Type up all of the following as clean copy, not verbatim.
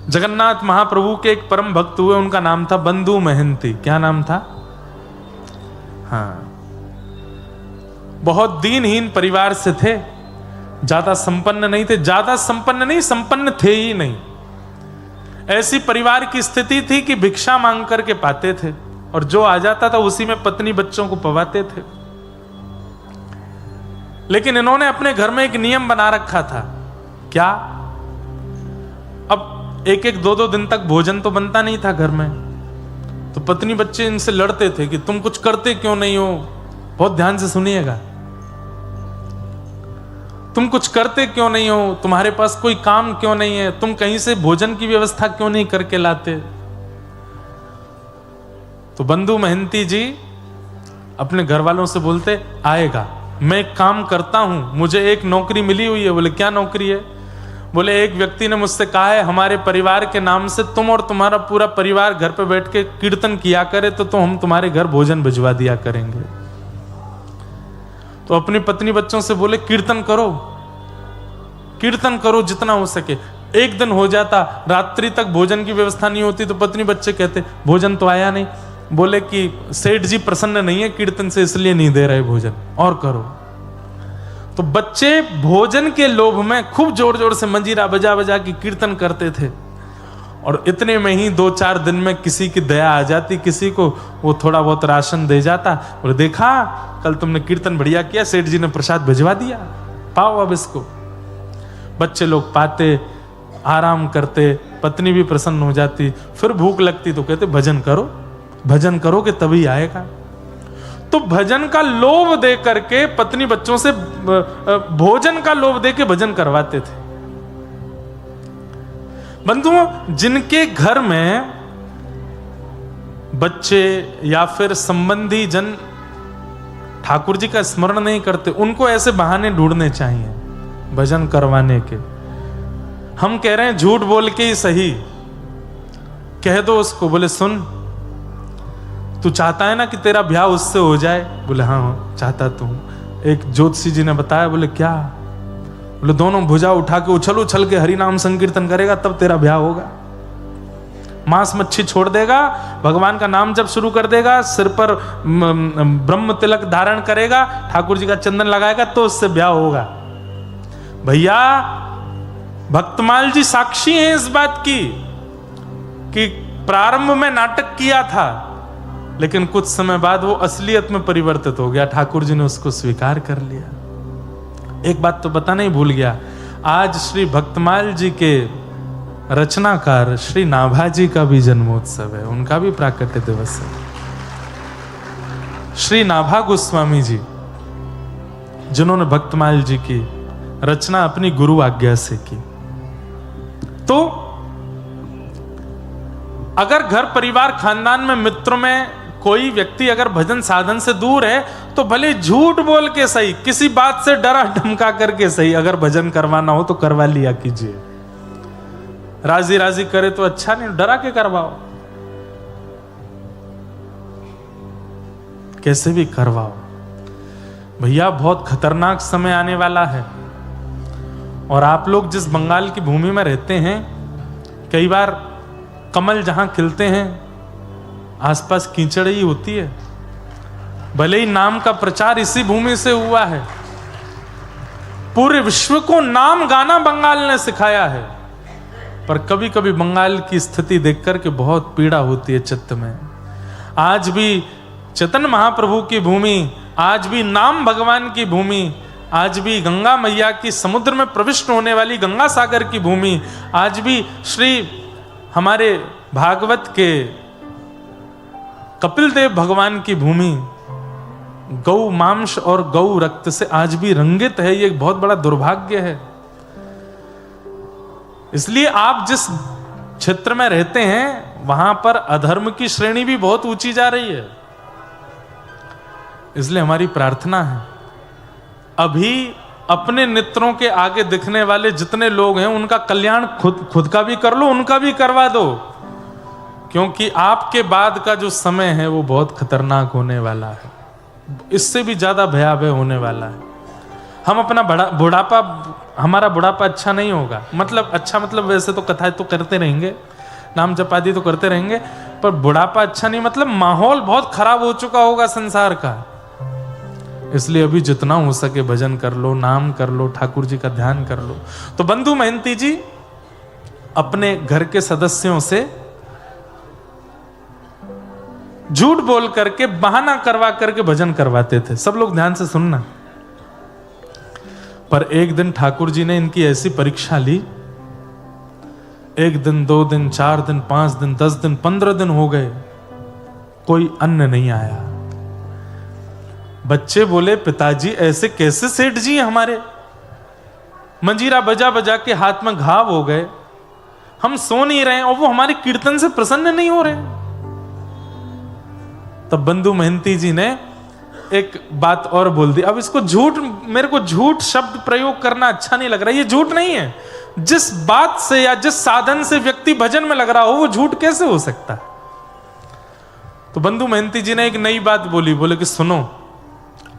जगन्नाथ महाप्रभु के एक परम भक्त हुए, उनका नाम था बंधु महंती। क्या नाम था? हाँ, बहुत दीनहीन परिवार से थे, ज्यादा संपन्न नहीं थे, ज्यादा संपन्न नहीं, संपन्न थे ही नहीं। ऐसी परिवार की स्थिति थी कि भिक्षा मांग करके पाते थे, और जो आ जाता था उसी में पत्नी बच्चों को पवाते थे। लेकिन इन्होंने अपने घर में एक नियम बना रखा था। क्या? अब एक एक दो दो दिन तक भोजन तो बनता नहीं था घर में, तो पत्नी बच्चे इनसे लड़ते थे कि तुम कुछ करते क्यों नहीं हो। बहुत ध्यान से सुनिएगा, तुम कुछ करते क्यों नहीं हो, तुम्हारे पास कोई काम क्यों नहीं है, तुम कहीं से भोजन की व्यवस्था क्यों नहीं करके लाते। तो बंधु महंती जी अपने घर वालों से बोलते, आएगा, मैं एक काम करता हूं, मुझे एक नौकरी मिली हुई है। बोले क्या नौकरी है? बोले एक व्यक्ति ने मुझसे कहा है हमारे परिवार के नाम से तुम और तुम्हारा पूरा परिवार घर पे बैठ के कीर्तन किया करे तो हम तुम्हारे घर भोजन भिजवा दिया करेंगे। तो अपनी पत्नी बच्चों से बोले कीर्तन करो, कीर्तन करो जितना हो सके। एक दिन हो जाता, रात्रि तक भोजन की व्यवस्था नहीं होती, तो पत्नी बच्चे कहते भोजन तो आया नहीं। बोले कि सेठ जी प्रसन्न नहीं है कीर्तन से, इसलिए नहीं दे रहे भोजन, और करो। तो बच्चे भोजन के लोभ में खूब जोर जोर से मंजीरा बजा बजा के कीर्तन करते थे, और इतने में ही 2-4 दिन में किसी की दया आ जाती, किसी को वो थोड़ा बहुत राशन दे जाता, और देखा कल तुमने कीर्तन बढ़िया किया, सेठ जी ने प्रसाद भिजवा दिया, पाओ अब इसको। बच्चे लोग पाते, आराम करते, पत्नी भी प्रसन्न हो जाती। फिर भूख लगती तो कहते भजन करो, भजन करोगे तभी आएगा। तो भजन का लोभ दे करके पत्नी बच्चों से भोजन का लोभ दे के भजन करवाते थे। बंधुओं, जिनके घर में बच्चे या फिर संबंधी जन ठाकुर जी का स्मरण नहीं करते, उनको ऐसे बहाने ढूंढने चाहिए भजन करवाने के। हम कह रहे हैं झूठ बोल के ही सही, कह दो उसको, बोले सुन तू चाहता है ना कि तेरा ब्याह उससे हो जाए? बोले हाँ चाहता तो हूं। एक ज्योतिषी जी ने बताया। बोले क्या? बोले दोनों भुजा उठा के उछल उछल के हरि नाम संकीर्तन करेगा तब तेरा ब्याह होगा। मांस मच्छी छोड़ देगा, भगवान का नाम जब शुरू कर देगा, सिर पर ब्रह्म तिलक धारण करेगा, ठाकुर जी का चंदन लगाएगा, तो उससे ब्याह होगा। भैया भक्तमाल जी साक्षी हैं इस बात की कि प्रारंभ में नाटक किया था, लेकिन कुछ समय बाद वो असलियत में परिवर्तित हो गया, ठाकुर जी ने उसको स्वीकार कर लिया। एक बात तो बताना ही भूल गया, आज श्री भक्तमाल जी के रचनाकार श्री नाभा जी का भी जन्मोत्सव है, उनका भी प्राकट्य दिवस है। श्री नाभा गोस्वामी जी जिन्होंने भक्तमाल जी की रचना अपनी गुरु आज्ञा से की। तो अगर घर परिवार खानदान में मित्रों में कोई व्यक्ति अगर भजन साधन से दूर है, तो भले झूठ बोल के सही, किसी बात से डरा धमका करके सही, अगर भजन करवाना हो तो करवा लिया कीजिए। राजी राजी करे तो अच्छा, नहीं डरा के करवाओ, कैसे भी करवाओ। भैया बहुत खतरनाक समय आने वाला है, और आप लोग जिस बंगाल की भूमि में रहते हैं, कई बार कमल जहां खिलते हैं आसपास कीचड़ ही होती है। भले ही नाम का प्रचार इसी भूमि से हुआ है, पूरे विश्व को नाम गाना बंगाल ने सिखाया है, पर कभी कभी बंगाल की स्थिति देख करके बहुत पीड़ा होती है चित्त में। आज भी चैतन्य महाप्रभु की भूमि, आज भी नाम भगवान की भूमि, आज भी गंगा मैया की समुद्र में प्रविष्ट होने वाली गंगा सागर की भूमि, आज भी श्री हमारे भागवत के कपिल देव भगवान की भूमि गौ मांस और गौ रक्त से आज भी रंगित है। ये बहुत बड़ा दुर्भाग्य है। इसलिए आप जिस क्षेत्र में रहते हैं वहां पर अधर्म की श्रेणी भी बहुत ऊंची जा रही है। इसलिए हमारी प्रार्थना है, अभी अपने नेत्रों के आगे दिखने वाले जितने लोग हैं उनका कल्याण खुद का भी कर लो, उनका भी करवा दो, क्योंकि आपके बाद का जो समय है वो बहुत खतरनाक होने वाला है, इससे भी ज्यादा भयावह होने वाला है। हम अपना बुढ़ापा हमारा बुढ़ापा अच्छा नहीं होगा, मतलब अच्छा मतलब वैसे तो कथाएं तो करते रहेंगे, नाम जप आदि तो करते रहेंगे, पर बुढ़ापा अच्छा नहीं मतलब माहौल बहुत खराब हो चुका होगा संसार का। इसलिए अभी जितना हो सके भजन कर लो, नाम कर लो, ठाकुर जी का ध्यान कर लो। तो बंधु महंती जी अपने घर के सदस्यों से झूठ बोल करके, बहाना करवा करके भजन करवाते थे। सब लोग ध्यान से सुनना। पर एक दिन ठाकुर जी ने इनकी ऐसी परीक्षा ली, 1 दिन 2 दिन 4 दिन 5 दिन 10 दिन 15 दिन हो गए, कोई अन्न नहीं आया। बच्चे बोले, पिताजी ऐसे कैसे सेठ जी हमारे, मंजीरा बजा बजा के हाथ में घाव हो गए, हम सो नहीं रहे और वो हमारे कीर्तन से प्रसन्न नहीं हो रहे। तब बंधु महंती जी ने एक बात और बोल दी। अब इसको झूठ, मेरे को झूठ शब्द प्रयोग करना अच्छा नहीं लग रहा, ये झूठ नहीं है। जिस बात से या जिस साधन से व्यक्ति भजन में लग रहा हो वो झूठ कैसे हो सकता है। तो बंधु महंती जी ने एक नई बात बोली, बोले कि सुनो,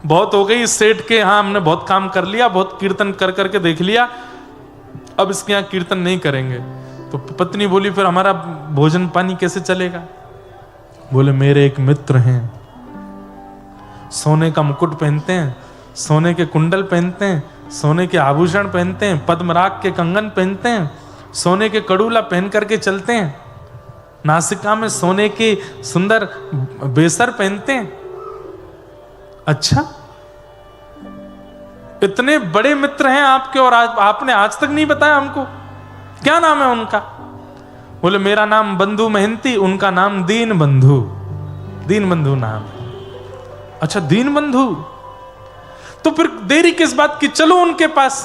बहुत हो गई इस सेठ के यहाँ, हमने बहुत काम कर लिया, बहुत कीर्तन कर करके देख लिया, अब इसके यहाँ कीर्तन नहीं करेंगे। तो पत्नी बोली, फिर हमारा भोजन पानी कैसे चलेगा। बोले, मेरे एक मित्र हैं, सोने का मुकुट पहनते हैं, सोने के कुंडल पहनते हैं, सोने के आभूषण पहनते हैं, पद्मराग के कंगन पहनते हैं, सोने के कड़ूला पहन करके चलते हैं, नासिका में सोने के सुंदर बेसर पहनते हैं। अच्छा, इतने बड़े मित्र हैं आपके और आपने आज तक नहीं बताया हमको, क्या नाम है उनका। बोले, मेरा नाम बंधु महंती, उनका नाम दीन बंधु, दीन बंधु नाम है। अच्छा, दीन बंधु, तो फिर देरी किस बात की, चलो उनके पास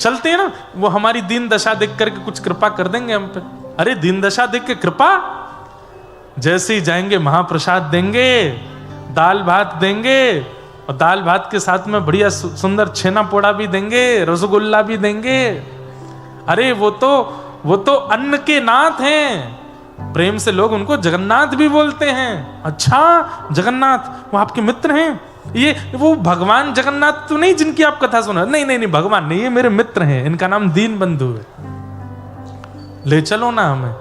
चलते हैं ना, वो हमारी दीन दशा देख करके कुछ कृपा कर देंगे हम पे। अरे दीन दशा देख के कृपा, जैसे ही जाएंगे महाप्रसाद देंगे, दाल भात देंगे, और दाल भात के साथ में बढ़िया सुंदर छेना पोड़ा भी देंगे, रसगुल्ला भी देंगे। अरे वो तो अन्न के नाथ हैं, प्रेम से लोग उनको जगन्नाथ भी बोलते हैं। अच्छा, जगन्नाथ, वो आपके मित्र हैं, ये वो भगवान जगन्नाथ तो नहीं जिनकी आप कथा सुना। नहीं नहीं नहीं, भगवान नहीं, ये मेरे मित्र हैं, इनका नाम दीन बंधु है, ले चलो ना हमें।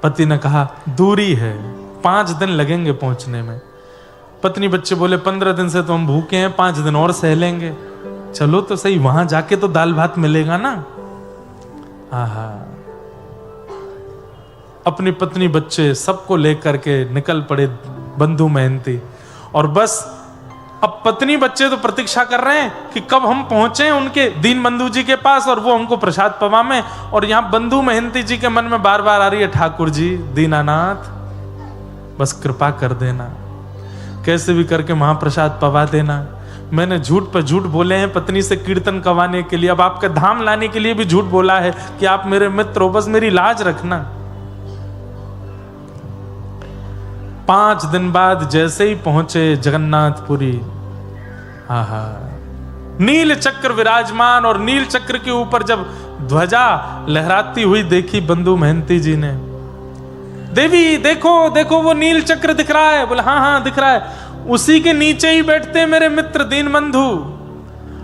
पति ने कहा, दूरी है, 5 दिन लगेंगे पहुंचने में। पत्नी बच्चे बोले, 15 दिन से तो हम भूखे हैं, 5 दिन और सह लेंगे। चलो तो सही, वहां जाके तो दाल भात मिलेगा ना। आहा, अपनी पत्नी बच्चे सबको लेकर के निकल पड़े बंधु महंती। और बस अब पत्नी बच्चे तो प्रतीक्षा कर रहे हैं कि कब हम पहुंचे उनके दीन बंधु जी के पास और वो हमको प्रसाद पवाएं। और यहां बंधु महंती जी के मन में बार बार आ रही है, ठाकुर जी दीनानाथ, बस कृपा कर देना, कैसे भी करके महाप्रसाद पवा देना। मैंने झूठ पर झूठ बोले हैं पत्नी से कीर्तन करवाने के लिए, अब आपका धाम लाने के लिए भी झूठ बोला है कि आप मेरे मित्र हो, बस मेरी लाज रखना। 5 दिन बाद जैसे ही पहुंचे जगन्नाथपुरी, आहा, नील चक्र विराजमान, और नील चक्र के ऊपर जब ध्वजा लहराती हुई देखी बंधु महंती जी ने, देवी देखो देखो वो नील चक्र दिख रहा है। बोले, हाँ हाँ दिख रहा है, उसी के नीचे ही बैठते मेरे मित्र दीन बंधु।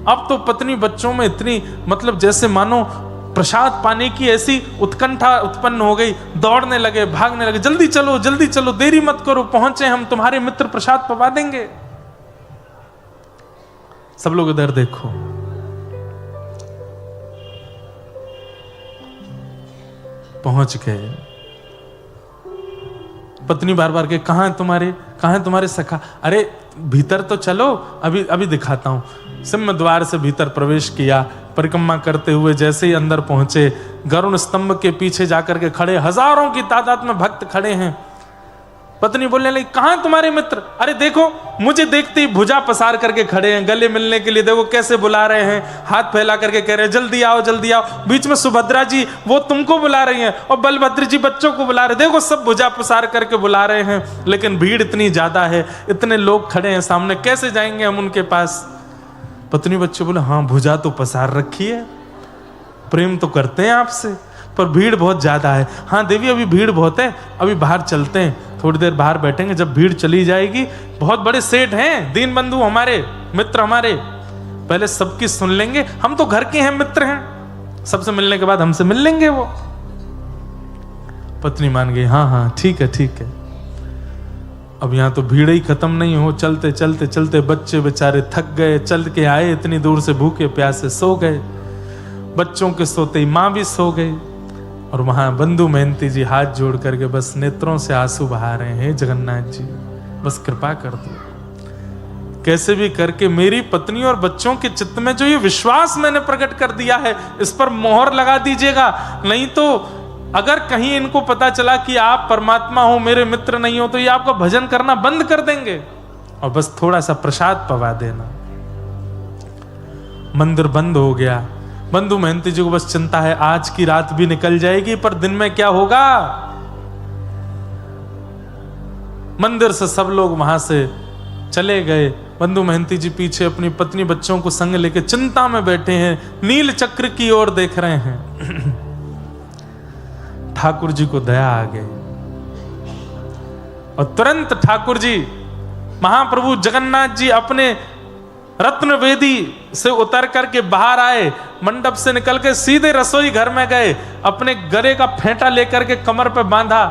अब तो पत्नी बच्चों में इतनी, मतलब जैसे मानो प्रसाद पाने की ऐसी उत्कंठा उत्पन्न हो गई, दौड़ने लगे, भागने लगे, जल्दी चलो, देरी मत करो, पहुंचे हम, तुम्हारे मित्र प्रसाद पवा देंगे। सब लोग इधर देखो, पहुंच गए। पत्नी बार बार के, कहां है तुम्हारे सखा। अरे भीतर तो चलो, अभी दिखाता हूं। सिंह द्वार से भीतर प्रवेश किया, परिक्रमा करते हुए जैसे ही अंदर पहुंचे, गरुण स्तंभ के पीछे जाकर के खड़े, हजारों की तादाद में भक्त खड़े हैं। पत्नी बोलने लगी, कहां तुम्हारे मित्र। अरे देखो, मुझे देखते ही भुजा पसार करके खड़े हैं, गले मिलने के लिए, देखो कैसे बुला रहे हैं, हाथ फैला करके कह रहे हैं जल्दी आओ जल्दी आओ। बीच में सुभद्रा जी वो तुमको बुला रही हैं, और बलभद्र जी बच्चों को बुला रहे, देखो सब भुजा पसार करके बुला रहे हैं, लेकिन भीड़ इतनी ज्यादा है, इतने लोग खड़े हैं सामने, कैसे जाएंगे हम उनके पास। पत्नी बच्चे बोले, हाँ भुजा तो पसार रखी है, प्रेम तो करते हैं आपसे, पर भीड़ बहुत ज्यादा है। हाँ देवी, अभी भीड़ बहुत है, अभी बाहर चलते हैं, थोड़ी देर बाहर बैठेंगे, जब भीड़ चली जाएगी। बहुत बड़े सेठ हैं दीन बंधु, हमारे मित्र, हमारे पहले सबकी सुन लेंगे, हम तो घर के हैं, मित्र हैं, सबसे मिलने के बाद हमसे मिल लेंगे वो। पत्नी मान गई, हाँ हाँ ठीक है ठीक है। अब यहाँ तो भीड़ ही खत्म नहीं हो, चलते चलते चलते बच्चे बेचारे थक गए, चल के आए इतनी दूर से, भूखे प्यासे सो गए। बच्चों के सोते ही माँ भी सो गई। और वहां बंधु मेहनती जी हाथ जोड़ करके बस नेत्रों से आंसू बहा रहे हैं, जगन्नाथ जी बस कृपा कर दो, कैसे भी करके मेरी पत्नी और बच्चों के चित्त में जो ये विश्वास मैंने प्रकट कर दिया है, इस पर मोहर लगा दीजिएगा। नहीं तो अगर कहीं इनको पता चला कि आप परमात्मा हो, मेरे मित्र नहीं हो, तो ये आपका भजन करना बंद कर देंगे। और बस थोड़ा सा प्रसाद पवा देना। मंदिर बंद हो गया। बंधु मेहनती जी को बस चिंता है, आज की रात भी निकल जाएगी, पर दिन में क्या होगा। मंदिर से सब लोग वहां से चले गए। बंधु मेहनती जी पीछे अपनी पत्नी बच्चों को संग लेके चिंता में बैठे हैं, नील चक्र की ओर देख रहे हैं। ठाकुर जी को दया आ गई और तुरंत ठाकुर जी, महाप्रभु जगन्नाथ जी अपने रत्न वेदी से उतर करके बाहर आए, मंडप से निकल के सीधे रसोई घर में गए, अपने गले का फेंटा लेकर के कमर पे बांधा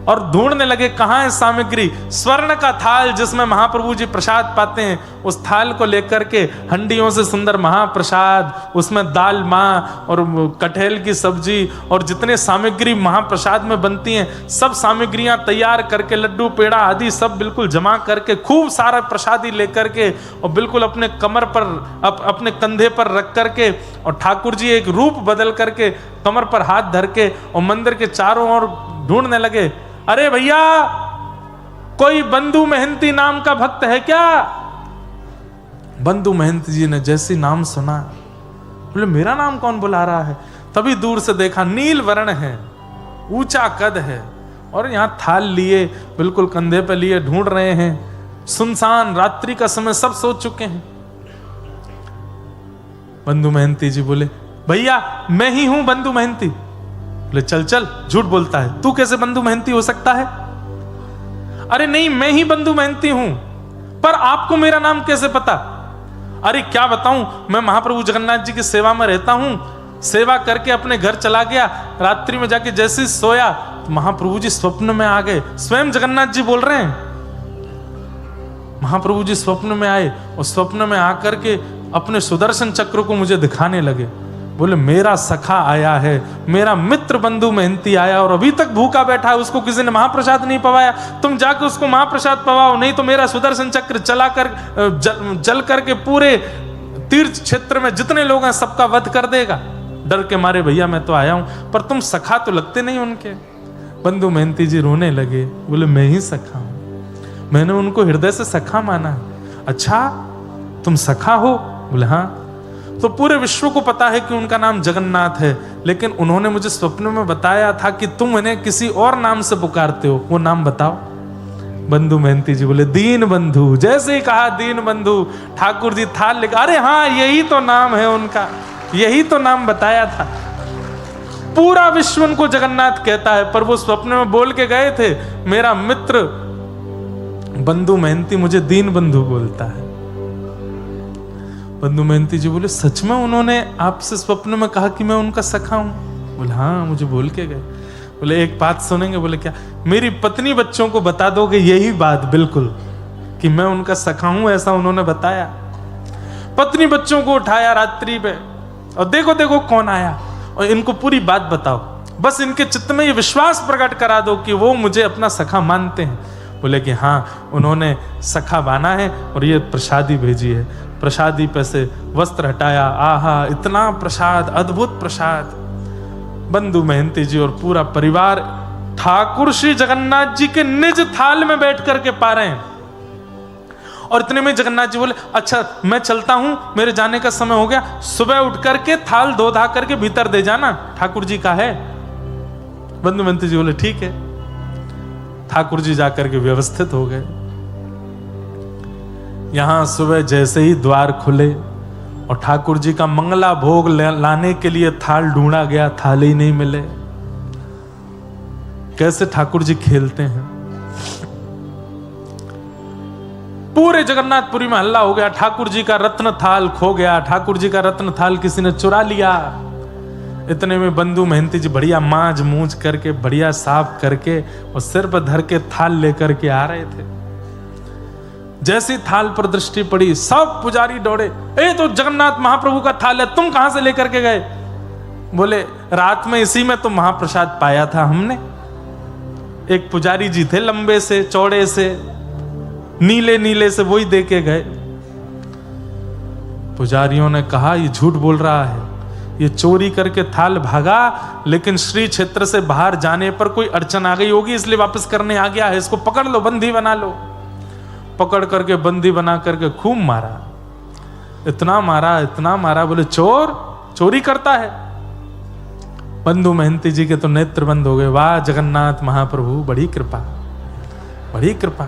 और ढूंढने लगे कहां है सामग्री। स्वर्ण का थाल जिसमें महाप्रभु जी प्रसाद पाते हैं, उस थाल को लेकर के हंडियों से सुंदर महाप्रसाद, उसमें दाल माँ और कटहल की सब्जी और जितने सामग्री महाप्रसाद में बनती हैं, सब सामग्रियां तैयार करके, लड्डू पेड़ा आदि सब बिल्कुल जमा करके, खूब सारा प्रसादी लेकर के और बिल्कुल अपने कमर पर अपने कंधे पर रख करके, और ठाकुर जी एक रूप बदल करके कमर पर हाथ धर के और मंदिर के चारों ओर ढूंढने लगे। अरे भैया, कोई बंधु मेहनती नाम का भक्त है क्या? बंधु मेहनती जी ने जैसी नाम सुना, बोले मेरा नाम कौन बुला रहा है। तभी दूर से देखा, नील वर्ण है, ऊंचा कद है, और यहां थाल लिए बिल्कुल कंधे पे लिए ढूंढ रहे हैं। सुनसान रात्रि का समय, सब सो चुके हैं। बंधु मेहनती जी बोले, भैया मैं ही हूं बंधु मेहनती। बोले चल चल, झूठ बोलता है, तू कैसे बंधु मेहनती हो सकता है? अरे नहीं, मैं ही बंधु मेहनती हूं, पर आपको मेरा नाम कैसे पता? अरे क्या बताऊं, मैं महाप्रभु जगन्नाथ जी की सेवा में रहता हूं, सेवा करके अपने घर चला गया, रात्रि में जाके जैसे सोया तो महाप्रभु जी स्वप्न में आ गए। स्वयं जगन्नाथ जी बोल रहे हैं, महाप्रभु जी स्वप्न में आए और स्वप्न में आकर के अपने सुदर्शन चक्र को मुझे दिखाने लगे। बोले मेरा सखा आया है, मेरा मित्र बंधु मेहनती आया और अभी तक भूखा बैठा है, उसको किसी ने महाप्रसाद नहीं पवाया, तुम जाके उसको महाप्रसाद पवाओ, नहीं तो मेरा सुदर्शन चक्र चला कर जल करके पूरे तीर्थ क्षेत्र में जितने लोग हैं सबका वध कर देगा। डर के मारे भैया मैं तो आया हूं, पर तुम सखा तो लगते नहीं उनके। बंधु मेहनती जी रोने लगे, बोले मैं ही सखा हूं, मैंने उनको हृदय से सखा माना है। अच्छा तुम सखा हो? बोले हाँ। तो पूरे विश्व को पता है कि उनका नाम जगन्नाथ है, लेकिन उन्होंने मुझे स्वप्न में बताया था कि तुम इन्हें किसी और नाम से पुकारते हो, वो नाम बताओ। बंधु मेहनती जी बोले दीन बंधु। जैसे ही कहा दीन बंधु, ठाकुर जी थाल लेकर, अरे हाँ यही तो नाम है उनका, यही तो नाम बताया था। पूरा विश्व उनको जगन्नाथ कहता है, पर वो स्वप्न में बोल के गए थे, मेरा मित्र बंधु मेहनती मुझे दीन बंधु बोलता है। बंधु मेहनती जी बोले सच में उन्होंने आपसे स्वप्न में कहा कि मैं उनका सखा हूं? बोले हाँ मुझे बोल के गए। बोले एक बात सुनेंगे? बोले क्या? मेरी पत्नी बच्चों को बता दोगे यही बात बिल्कुल कि मैं उनका सखा हूं, ऐसा उन्होंने बताया। पत्नी बच्चों को उठाया रात्रि पे और देखो देखो कौन आया, और इनको पूरी बात बताओ, बस इनके चित्त में ये विश्वास प्रकट करा दो कि वो मुझे अपना सखा मानते हैं। बोले कि हाँ उन्होंने सखा माना है और ये प्रसादी भेजी है। प्रसादी पे से वस्त्र हटाया, आहा इतना प्रसाद, अद्भुत प्रसाद। बंधु मेहनती जी और पूरा परिवार ठाकुर श्री जगन्नाथ जी के निज थाल में बैठ करके पा रहे हैं। और इतने में जगन्नाथ जी बोले अच्छा मैं चलता हूं, मेरे जाने का समय हो गया, सुबह उठ करके थाल धो धा करके भीतर दे जाना, ठाकुर जी का है। बंधु मेहनती जी बोले ठीक है। ठाकुर जी जाकर के व्यवस्थित हो गए। यहां सुबह जैसे ही द्वार खुले और ठाकुर जी का मंगला भोग लाने के लिए थाल ढूंढा गया, थाल ही नहीं मिले। कैसे ठाकुर जी खेलते हैं। पूरे जगन्नाथपुरी में हल्ला हो गया, ठाकुर जी का रत्न थाल खो गया, ठाकुर जी का रत्न थाल किसी ने चुरा लिया। इतने में बंधु महंती जी बढ़िया मांज मूंज करके, बढ़िया साफ करके और सिर पर धर के थाल लेकर के आ रहे थे। जैसी थाल पर दृष्टि पड़ी, सब पुजारी दौड़े, ए तो जगन्नाथ महाप्रभु का थाल है, तुम कहां से लेकर के गए? बोले रात में इसी में तो महाप्रसाद पाया था हमने। एक पुजारी जी थे, लंबे से चौड़े से, नीले नीले से, वही दे के गए। पुजारियों ने कहा ये झूठ बोल रहा है, ये चोरी करके थाल भागा, लेकिन श्री क्षेत्र से बाहर जाने पर कोई अड़चन आ गई होगी इसलिए वापस करने आ गया है, इसको पकड़ लो, बंदी बना लो। पकड़ करके बंदी बना करके खूब मारा, इतना मारा इतना मारा, बोले चोर चोरी करता है। बंधु महंती जी के तो नेत्र बंद हो गए। वाह जगन्नाथ महाप्रभु, बड़ी कृपा, बड़ी कृपा।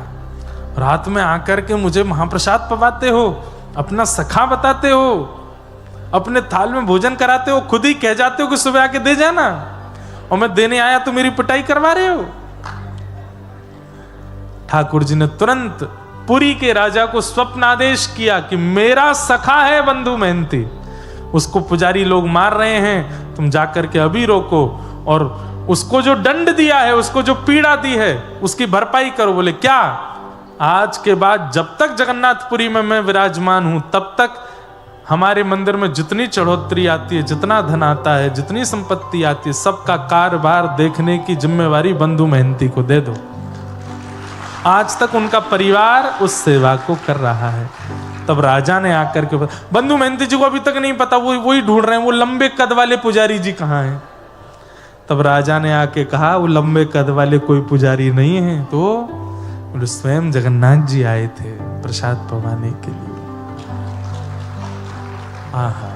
रात में आकर के मुझे महाप्रसाद पवाते हो, अपना सखा बताते हो, अपने थाल में भोजन कराते हो, खुद ही कह जाते हो कि सुबह आके दे जाना, और मैं देने आया तो मेरी पिटाई करवा रहे हो। ठाकुर जी ने तुरंत पुरी के राजा को स्वप्नादेश किया कि मेरा सखा है बंधु महंती, उसको पुजारी लोग मार रहे हैं, तुम जाकर के अभी रोको, और उसको जो दंड दिया है, उसको जो पीड़ा दी है, उसकी भरपाई करो। बोले क्या? आज के बाद जब तक जगन्नाथपुरी में मैं विराजमान हूं, तब तक हमारे मंदिर में जितनी चढ़ोतरी आती है, जितना धन आता है, जितनी संपत्ति आती है, सबका कारोबार देखने की जिम्मेवारी बंधु महंती को दे दो। आज तक उनका परिवार उस सेवा को कर रहा है। तब राजा ने आकर के, बंधु महंती जी को अभी तक नहीं पता, वो वही ढूंढ रहे हैं वो लंबे कद वाले पुजारी जी कहाँ हैं। तब राजा ने आके कहा वो लंबे कद वाले कोई पुजारी नहीं है, तो स्वयं जगन्नाथ जी आए थे प्रसाद पवाने के लिए। आहा,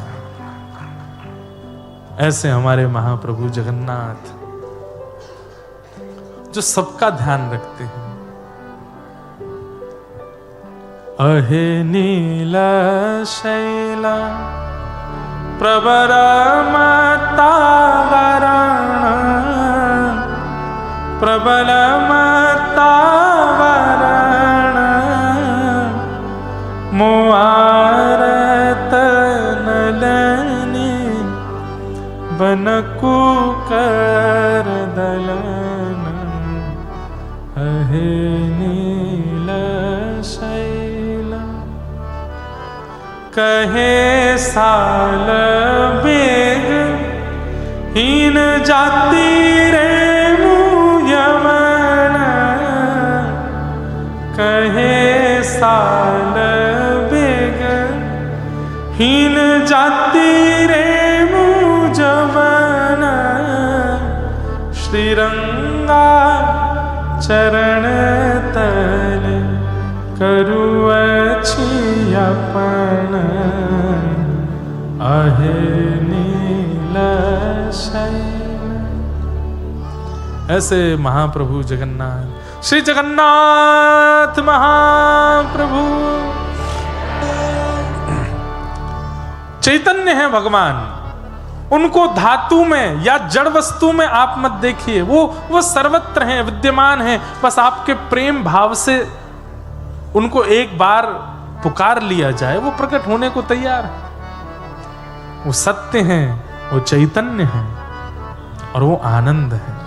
ऐसे हमारे महाप्रभु जगन्नाथ जो सबका ध्यान रखते हैं। अहे नीला शैला प्रवरमतावरण प्रबलमतावरण मुआरत नलनी बनकु कर दलन अहे नीला शैला कहे साल बेग हीन जाति रे मुयमन कहे साल बेग हीन जाति रे मुजमन श्रीरंगा चरण तल करुअछि अपन आहे नील शैल। ऐसे महाप्रभु जगन्नाथ, श्री जगन्नाथ महाप्रभु चैतन्य है भगवान। उनको धातु में या जड़ वस्तु में आप मत देखिए, वो सर्वत्र हैं, विद्यमान हैं। बस आपके प्रेम भाव से उनको एक बार पुकार लिया जाए, वो प्रकट होने को तैयार है। वो सत्य हैं, वो चैतन्य हैं और वो आनंद है।